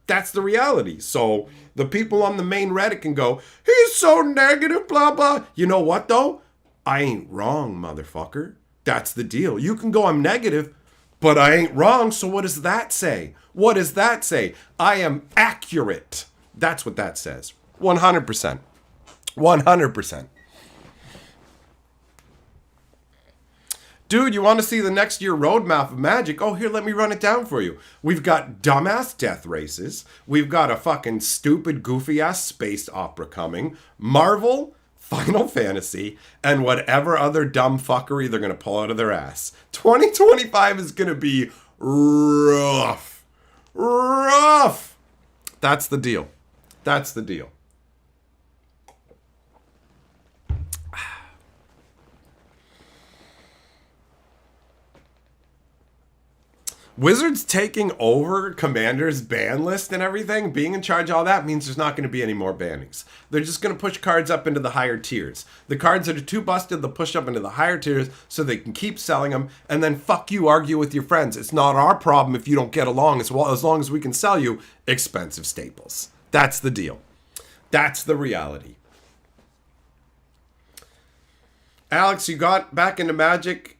That's the reality. So the people on the main Reddit can go, he's so negative, blah, blah. You know what, though? I ain't wrong, motherfucker. That's the deal. You can go, I'm negative, but I ain't wrong, so what does that say? What does that say? I am accurate. That's what that says. 100%. 100%. Dude, you want to see the next year roadmap of Magic? Oh, here, let me run it down for you. We've got dumbass death races. We've got a fucking stupid, goofy-ass space opera coming. Marvel, Final Fantasy, and whatever other dumb fuckery they're going to pull out of their ass. 2025 is going to be rough. Rough. That's the deal. That's the deal. Wizards taking over Commander's ban list and everything, being in charge of all that, means there's not going to be any more bannings. They're just going to push cards up into the higher tiers. The cards that are too busted, they'll push up into the higher tiers so they can keep selling them, and then fuck you, argue with your friends. It's not our problem if you don't get along, as long as we can sell you expensive staples. That's the deal. That's the reality. Alex, you got back into Magic.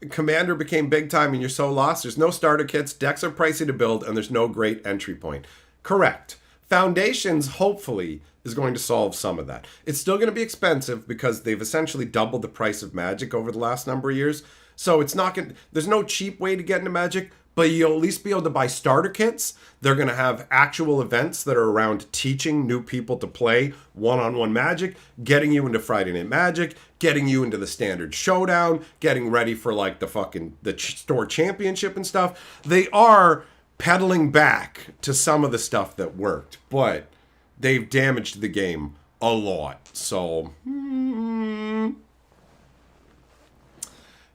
Commander became big time and you're so lost. There's no starter kits, decks are pricey to build, and there's no great entry point. Correct. Foundations, hopefully, is going to solve some of that. It's still going to be expensive because they've essentially doubled the price of Magic over the last number of years. So it's not going. There's no cheap way to get into Magic, but you'll at least be able to buy starter kits. They're going to have actual events that are around teaching new people to play one-on-one Magic, getting you into Friday Night Magic, getting you into the Standard Showdown, getting ready for like the store championship and stuff. They are pedaling back to some of the stuff that worked, but they've damaged the game a lot. So,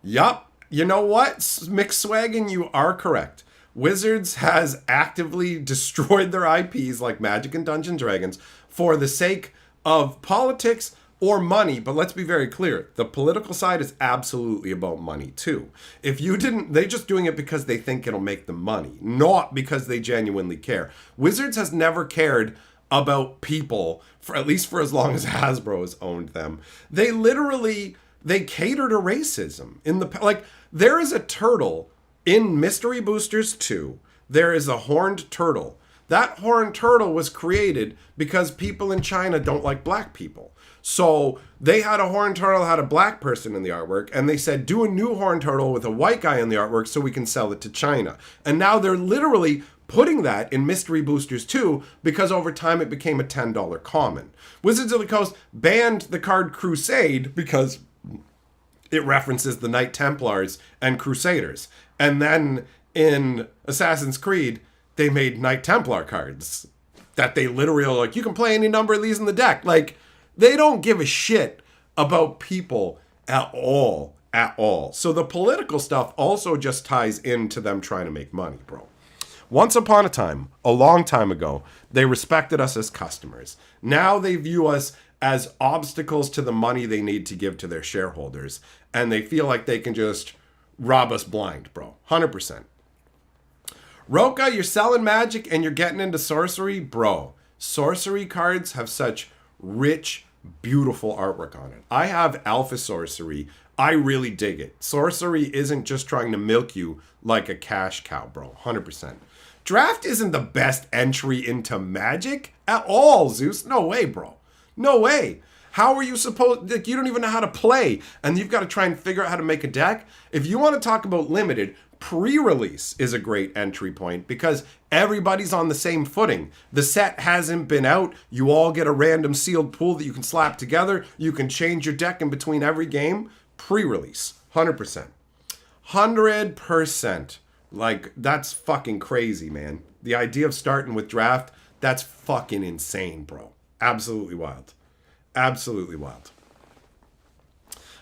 yup. You know what, McSwaggin, you are correct. Wizards has actively destroyed their IPs like Magic and Dungeons & Dragons for the sake of politics, or money, but let's be very clear. The political side is absolutely about money too. If you didn't, they're just doing it because they think it'll make them money, not because they genuinely care. Wizards has never cared about people, for at least for as long as Hasbro has owned them. They literally, they cater to racism. Like, there is a turtle in Mystery Boosters 2. There is a horned turtle. That horned turtle was created because people in China don't like black people. So they had a horned turtle, had a black person in the artwork, and they said, do a new horned turtle with a white guy in the artwork so we can sell it to China. And now they're literally putting that in Mystery Boosters 2 because over time it became a $10 common. Wizards of the Coast banned the card Crusade because it references the Knight Templars and Crusaders. And then in Assassin's Creed, they made Knight Templar cards that they literally are like, you can play any number of these in the deck. Like, they don't give a shit about people at all. So the political stuff also just ties into them trying to make money, bro. Once upon a time, a long time ago, they respected us as customers. Now they view us as obstacles to the money they need to give to their shareholders. And they feel like they can just rob us blind, bro. 100%. Roka, you're selling Magic and you're getting into sorcery? Bro, sorcery cards have such rich, beautiful artwork on it. I have Alpha Sorcery. I really dig it. Sorcery isn't just trying to milk you like a cash cow, bro. 100%. Draft isn't the best entry into Magic at all, Zeus. No way, bro. No way. How are you supposed... Like, you don't even know how to play, and you've got to try and figure out how to make a deck? If you want to talk about limited, pre-release is a great entry point because everybody's on the same footing. The set hasn't been out. You all get a random sealed pool that you can slap together. You can change your deck in between every game. Pre-release. 100%. 100%. Like, that's fucking crazy, man. The idea of starting with draft, that's fucking insane, bro. Absolutely wild. Absolutely wild.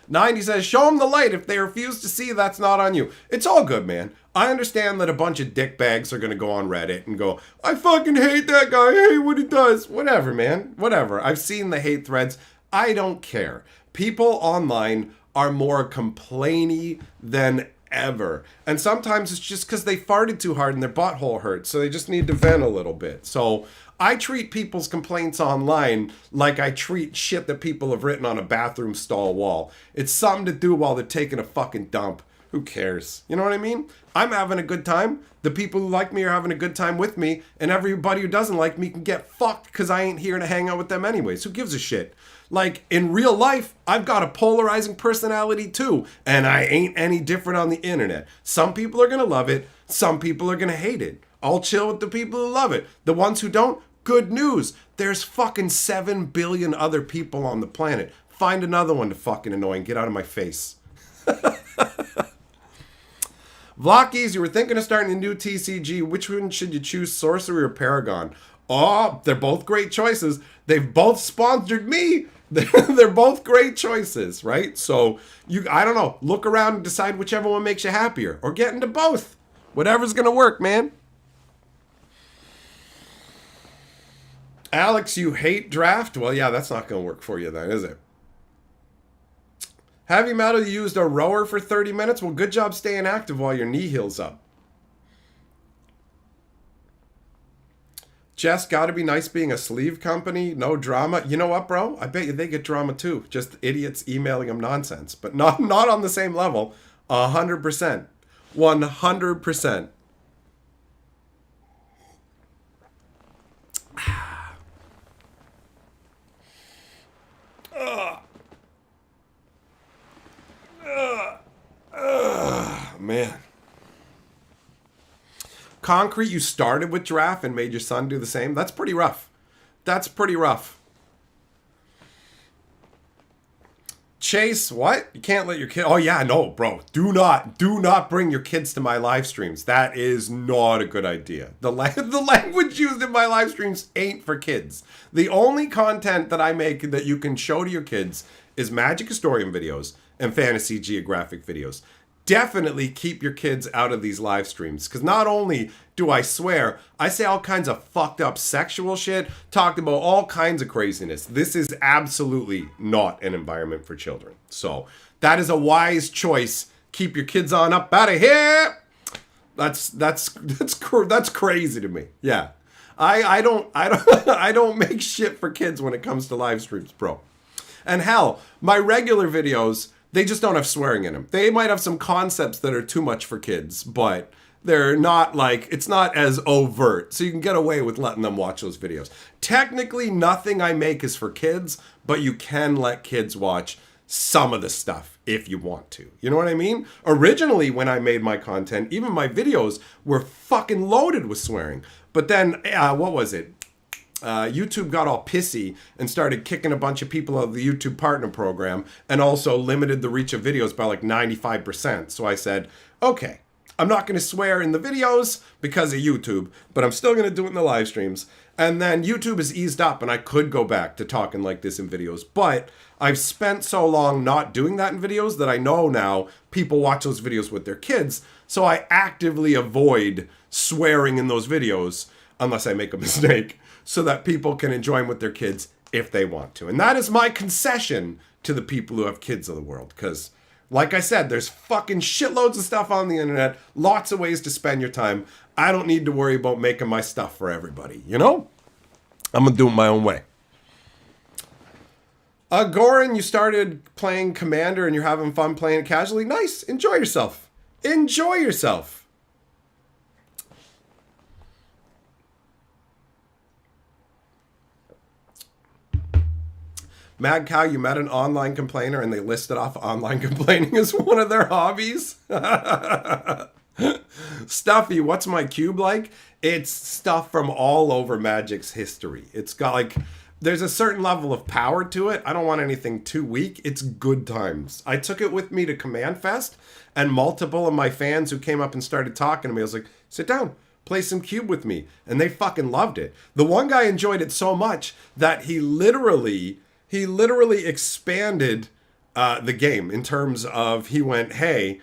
90 says, show them the light. If they refuse to see, that's not on you. It's all good, man. I understand that a bunch of dickbags are going to go on Reddit and go, I fucking hate that guy. I hate what he does. Whatever, man. Whatever. I've seen the hate threads. I don't care. People online are more complainy than ever. And sometimes it's just because they farted too hard and their butthole hurts. So they just need to vent a little bit. So I treat people's complaints online like I treat shit that people have written on a bathroom stall wall. It's something to do while they're taking a fucking dump. Who cares? You know what I mean? I'm having a good time. The people who like me are having a good time with me. And everybody who doesn't like me can get fucked because I ain't here to hang out with them anyways. Who gives a shit? Like, in real life, I've got a polarizing personality too. And I ain't any different on the internet. Some people are going to love it. Some people are going to hate it. I'll chill with the people who love it. The ones who don't, good news. There's fucking 7 billion other people on the planet. Find another one to fucking annoy and get out of my face. Vlockies, you were thinking of starting a new TCG. Which one should you choose, Sorcery or Paragon? Oh, they're both great choices. They've both sponsored me. They're both great choices, right? So, I don't know. Look around and decide whichever one makes you happier. Or get into both. Whatever's going to work, man. Alex, you hate draft? Well, yeah, that's not going to work for you then, is it? Heavy Metal, you used a rower for 30 minutes? Well, good job staying active while your knee heals up. Jess, gotta be nice being a sleeve company. No drama. You know what, bro? I bet you they get drama too. Just idiots emailing them nonsense. But not on the same level. 100%. 100%. Man. Concrete, you started with giraffe and made your son do the same? That's pretty rough. That's pretty rough. Chase, what? You can't let your kid... Oh, yeah, no, bro. Do not bring your kids to my live streams. That is not a good idea. The language used in my live streams ain't for kids. The only content that I make that you can show to your kids is Magic Historian videos and Fantasy Geographic videos. definitely keep your kids out of these live streams. Because not only do I swear, I say all kinds of fucked up sexual shit, talked about all kinds of craziness. This is absolutely not an environment for children. So that is a wise choice. Keep your kids on up out of here. That's crazy to me. Yeah. I don't make shit for kids when it comes to live streams, bro. And hell, my regular videos, they just don't have swearing in them. They might have some concepts that are too much for kids, but they're not like, it's not as overt. So you can get away with letting them watch those videos. Technically, nothing I make is for kids, but you can let kids watch some of the stuff if you want to. You know what I mean? Originally, when I made my content, even my videos were fucking loaded with swearing. But then, what was it? YouTube got all pissy and started kicking a bunch of people out of the YouTube Partner Program and also limited the reach of videos by like 95%. So I said, okay, I'm not going to swear in the videos because of YouTube, but I'm still going to do it in the live streams. And then YouTube has eased up and I could go back to talking like this in videos. But I've spent so long not doing that in videos that I know now people watch those videos with their kids. So I actively avoid swearing in those videos unless I make a mistake so that people can enjoy them with their kids if they want to. And that is my concession to the people who have kids of the world. Because like I said, there's fucking shitloads of stuff on the internet, lots of ways to spend your time. I don't need to worry about making my stuff for everybody, you know? I'm going to do it my own way. Goran, you started playing Commander and you're having fun playing it casually. Nice. Enjoy yourself. Enjoy yourself. Mad Cow, you met an online complainer and they listed off online complaining as one of their hobbies. Stuffy, what's my cube like? It's stuff from all over Magic's history. It's got like, there's a certain level of power to it. I don't want anything too weak. It's good times. I took it with me to Command Fest and multiple of my fans who came up and started talking to me, I was like, sit down, play some cube with me. And they fucking loved it. The one guy enjoyed it so much that he literally expanded the game in terms of he went, hey,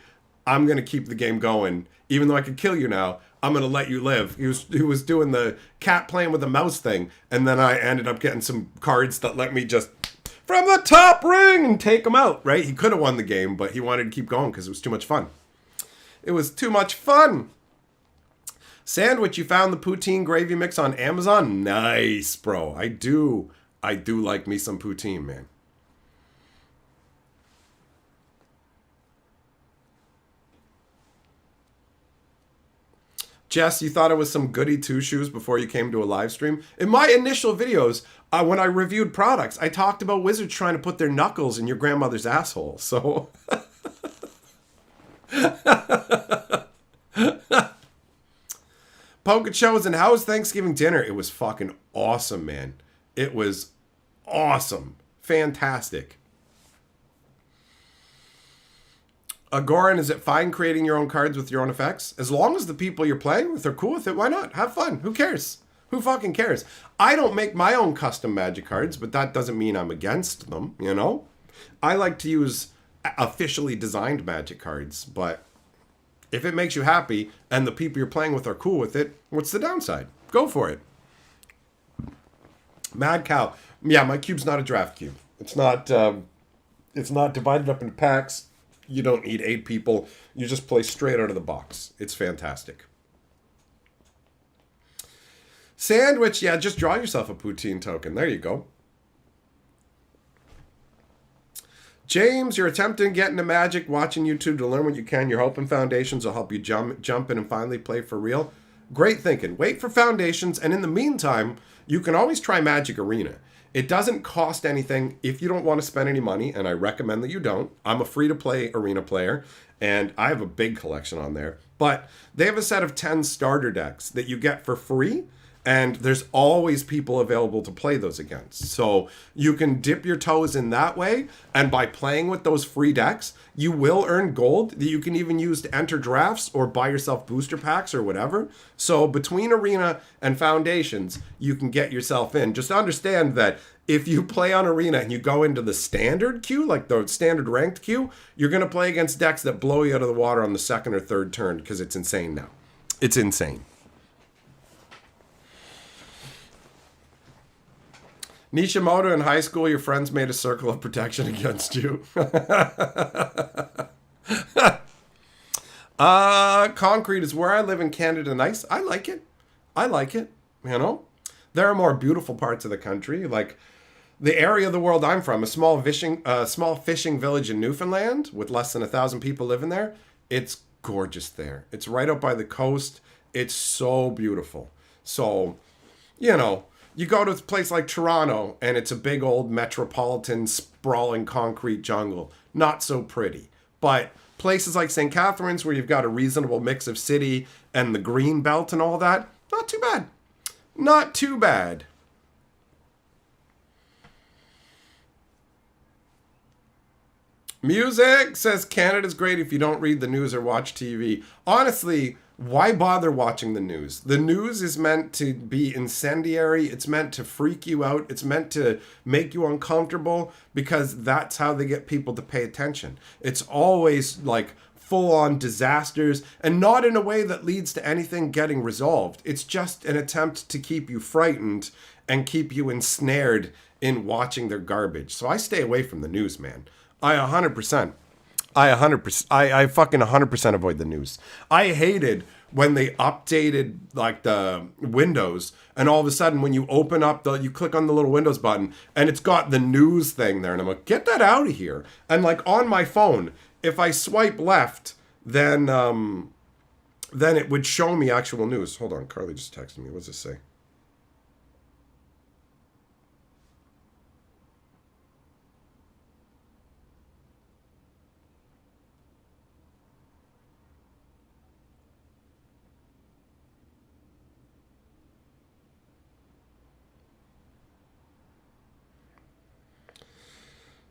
I'm going to keep the game going. Even though I could kill you now, I'm going to let you live. He was doing the cat playing with the mouse thing. And then I ended up getting some cards that let me just from the top ring and take him out, right? He could have won the game, but he wanted to keep going because it was too much fun. It was too much fun. Sandwich, you found the poutine gravy mix on Amazon? Nice, bro. I do like me some poutine, man. Jess, you thought it was some goody two-shoes before you came to a live stream? In my initial videos, when I reviewed products, I talked about wizards trying to put their knuckles in your grandmother's asshole, so... Poker shows, and how was Thanksgiving dinner? It was fucking awesome, man. It was awesome. Fantastic. Goran, is it fine creating your own cards with your own effects? As long as the people you're playing with are cool with it, why not? Have fun. Who cares? Who fucking cares? I don't make my own custom Magic cards, but that doesn't mean I'm against them, you know? I like to use officially designed Magic cards, but if it makes you happy and the people you're playing with are cool with it, what's the downside? Go for it. Mad Cow. Yeah, my cube's not a draft cube. It's not divided up into packs. You don't need 8 people. You just play straight out of the box. It's fantastic. Sandwich, yeah, just draw yourself a poutine token. There you go. James, you're attempting to get into Magic, watching YouTube to learn what you can. You're hoping Foundations will help you jump in and finally play for real. Great thinking. Wait for Foundations, and in the meantime, you can always try Magic Arena. It doesn't cost anything if you don't want to spend any money, and I recommend that you don't. I'm a free-to-play Arena player, and I have a big collection on there. But they have a set of 10 starter decks that you get for free, And there's always people available to play those against. So you can dip your toes in that way. And by playing with those free decks, you will earn gold that you can even use to enter drafts or buy yourself booster packs or whatever. So between Arena and Foundations, you can get yourself in. Just understand that if you play on Arena and you go into the standard queue, like the standard ranked queue, you're going to play against decks that blow you out of the water on the second or third turn because it's insane now. It's insane. Nishimoto, in high school, your friends made a circle of protection against you. Concrete is where I live in Canada. Nice. I like it. I like it. You know, there are more beautiful parts of the country, like the area of the world I'm from, a small fishing village in Newfoundland with less than 1,000 people living there. It's gorgeous there. It's right up by the coast. It's so beautiful. So, you know, you go to a place like Toronto and it's a big old metropolitan sprawling concrete jungle. Not so pretty. But places like St. Catharines where you've got a reasonable mix of city and the green belt and all that, not too bad. Not too bad. Music says Canada's great if you don't read the news or watch TV. Honestly, why bother watching the news? The news is meant to be incendiary. It's meant to freak you out. It's meant to make you uncomfortable because that's how they get people to pay attention. It's always like full-on disasters and not in a way that leads to anything getting resolved. It's just an attempt to keep you frightened and keep you ensnared in watching their garbage. So I stay away from the news, man. I fucking 100% avoid the news. I hated when they updated like the Windows and all of a sudden when you open up you click on the little Windows button and it's got the news thing there and I'm like, get that out of here. And like on my phone, if I swipe left, then it would show me actual news. Hold on, Carly just texted me. What does this say?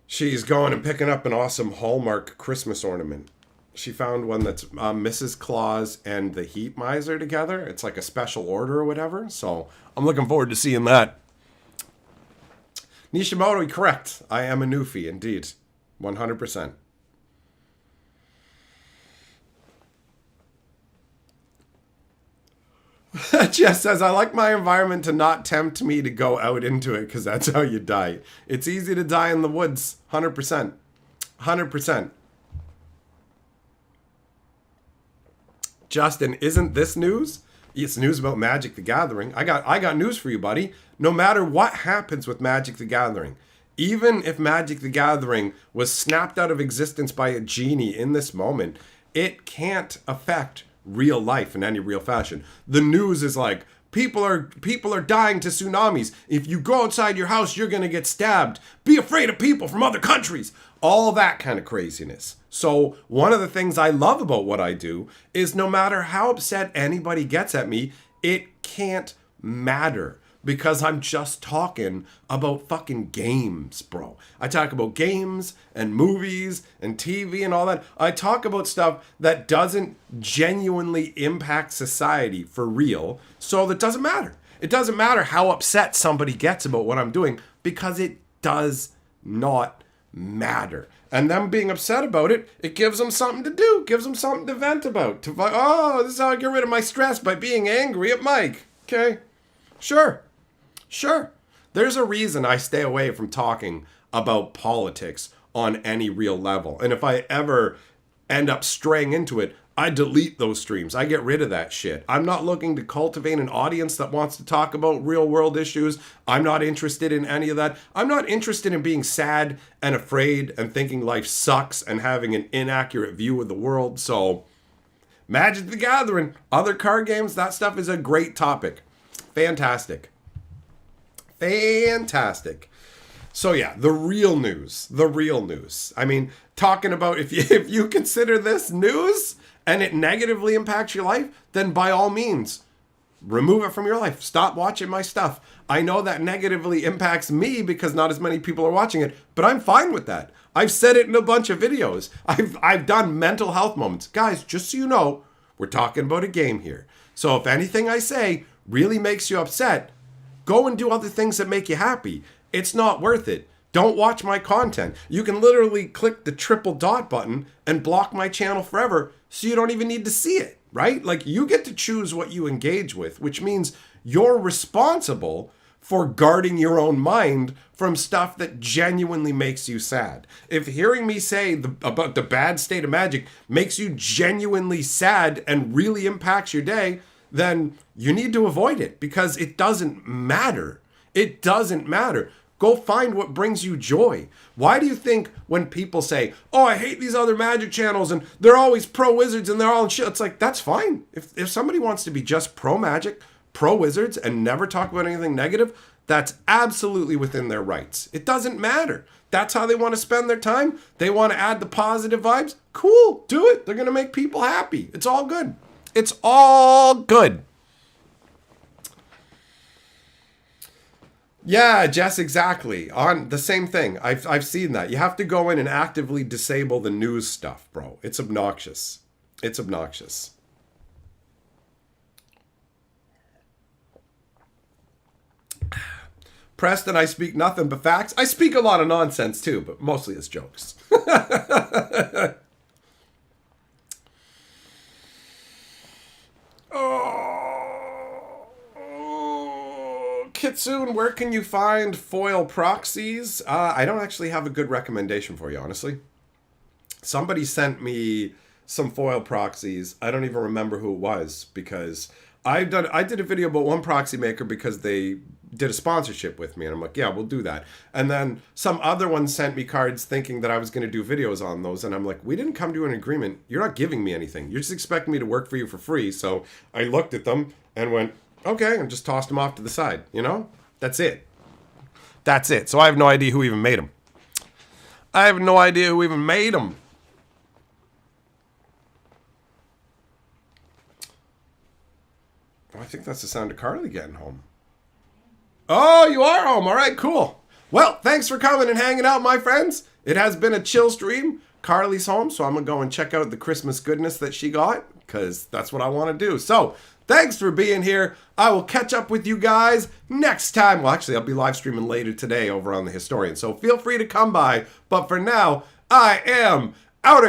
She's going and picking up an awesome Hallmark Christmas ornament. She found one that's Mrs. Claus and the Heat Miser together. It's like a special order or whatever. So I'm looking forward to seeing that. Nishimoto, correct. I am a newfie, indeed. 100%. Jess says, I like my environment to not tempt me to go out into it because that's how you die. It's easy to die in the woods. 100%. 100%. Justin, isn't this news? It's news about Magic the Gathering. I got news for you, buddy. No matter what happens with Magic the Gathering, even if Magic the Gathering was snapped out of existence by a genie in this moment, it can't affect real life in any real fashion. The news is like, people are dying to tsunamis. If you go outside your house, you're going to get stabbed. Be afraid of people from other countries. All that kind of craziness. So one of the things I love about what I do is no matter how upset anybody gets at me, it can't matter. Because I'm just talking about fucking games, bro. I talk about games and movies and TV and all that. I talk about stuff that doesn't genuinely impact society for real. So that doesn't matter. It doesn't matter how upset somebody gets about what I'm doing because it does not matter. And them being upset about it, it gives them something to do. Gives them something to vent about. This is how I get rid of my stress, by being angry at Mike. Okay? Sure. There's a reason I stay away from talking about politics on any real level. And if I ever end up straying into it, I delete those streams. I get rid of that shit. I'm not looking to cultivate an audience that wants to talk about real world issues. I'm not interested in any of that. I'm not interested in being sad and afraid and thinking life sucks and having an inaccurate view of the world. So Magic the Gathering, other card games, that stuff is a great topic. Fantastic. So yeah, the real news. I mean, talking about if you consider this news and it negatively impacts your life, then by all means, remove it from your life. Stop watching my stuff. I know that negatively impacts me because not as many people are watching it, but I'm fine with that. I've said it in a bunch of videos. I've done mental health moments. Guys, just so you know, we're talking about a game here. So if anything I say really makes you upset, go and do other things that make you happy. It's not worth it. Don't watch my content. You can literally click the triple dot button and block my channel forever so you don't even need to see it, right? Like, you get to choose what you engage with, which means you're responsible for guarding your own mind from stuff that genuinely makes you sad. If hearing me say about the bad state of Magic makes you genuinely sad and really impacts your day, then you need to avoid it because it doesn't matter. It doesn't matter. Go find what brings you joy. Why do you think when people say, oh, I hate these other Magic channels and they're always pro Wizards and they're all in shit, it's like, that's fine. If somebody wants to be just pro Magic, pro Wizards, and never talk about anything negative, that's absolutely within their rights. It doesn't matter. That's how they want to spend their time. They want to add the positive vibes. Cool, do it. They're going to make people happy. It's all good. It's all good. Yeah, Jess, exactly. On the same thing. I've seen that. You have to go in and actively disable the news stuff, bro. It's obnoxious. It's obnoxious. Preston, I speak nothing but facts. I speak a lot of nonsense too, but mostly as jokes. Kitsune, where can you find foil proxies? I don't actually have a good recommendation for you, honestly. Somebody sent me some foil proxies. I don't even remember who it was because I did a video about one proxy maker because they did a sponsorship with me, and I'm like, yeah, we'll do that. And then some other one sent me cards thinking that I was going to do videos on those, and I'm like, we didn't come to an agreement. You're not giving me anything. You're just expecting me to work for you for free. So I looked at them and went, okay, and just tossed them off to the side, you know? That's it. That's it. So I have no idea who even made them. I have no idea who even made them. I think that's the sound of Carly getting home. Oh, you are home. All right, cool. Well, thanks for coming and hanging out, my friends. It has been a chill stream. Carly's home, so I'm going to go and check out the Christmas goodness that she got because that's what I want to do. So thanks for being here. I will catch up with you guys next time. Well, actually, I'll be live streaming later today over on The Historian, so feel free to come by. But for now, I am out of